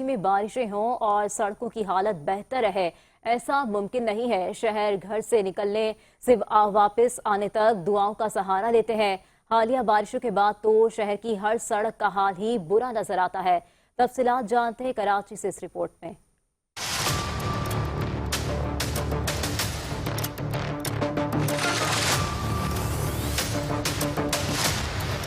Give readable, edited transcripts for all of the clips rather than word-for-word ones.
کراچی میں بارشیں ہوں اور سڑکوں کی حالت بہتر رہے ایسا ممکن نہیں ہے۔ شہر گھر سے نکلنے سے واپس آنے تک دعاؤں کا سہارا لیتے ہیں۔ حالیہ بارشوں کے بعد تو شہر کی ہر سڑک کا حال ہی برا نظر آتا ہے۔ تفصیلات جانتے ہیں کراچی سے اس رپورٹ میں۔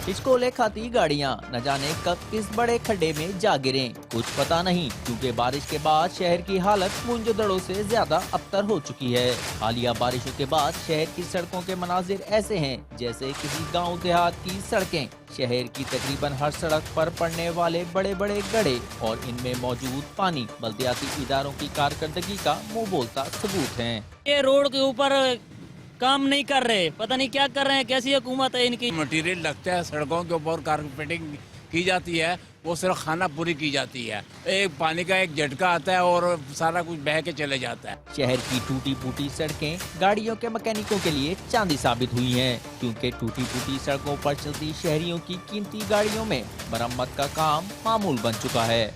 ہچکولے کھاتی گاڑیاں نہ جانے کب کس بڑے کھڈے میں جا گریں کچھ پتا نہیں، کیونکہ بارش کے بعد شہر کی حالت مونجو دڑوں سے زیادہ ابتر ہو چکی ہے۔ حالیہ بارشوں کے بعد شہر کی سڑکوں کے مناظر ایسے ہیں جیسے کسی گاؤں دیہات کی سڑکیں۔ شہر کی تقریباً ہر سڑک پر پڑنے والے بڑے بڑے گڑھے اور ان میں موجود پانی بلدیاتی اداروں کی کارکردگی کا منہ بولتا ثبوت ہیں۔ یہ روڈ کے اوپر کام نہیں کر رہے، پتہ نہیں کیا کر رہے ہیں، کیسی حکومت ہے ان کی۔ مٹیریل لگتا ہے سڑکوں کے اوپر، کارپیٹنگ کی جاتی ہے، وہ صرف خانہ پوری کی جاتی ہے۔ ایک پانی کا ایک جھٹکا آتا ہے اور سارا کچھ بہہ کے چلے جاتا ہے۔ شہر کی ٹوٹی پھوٹی سڑکیں گاڑیوں کے مکینکوں کے لیے چاندی ثابت ہوئی ہیں، کیونکہ ٹوٹی پھوٹی سڑکوں پر چلتی شہریوں کی قیمتی گاڑیوں میں مرمت کا کام معمول بن چکا ہے۔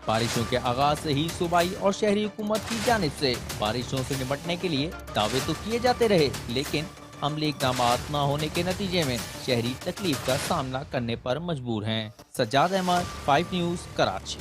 بارشوں کے آغاز سے ہی صوبائی اور شہری حکومت کی جانب سے بارشوں سے نمٹنے کے لیے دعوے تو کیے جاتے رہے، لیکن عملی اقدامات نہ ہونے کے نتیجے میں شہری تکلیف کا سامنا کرنے پر مجبور ہیں۔ سجاد احمد، 5 نیوز، کراچی۔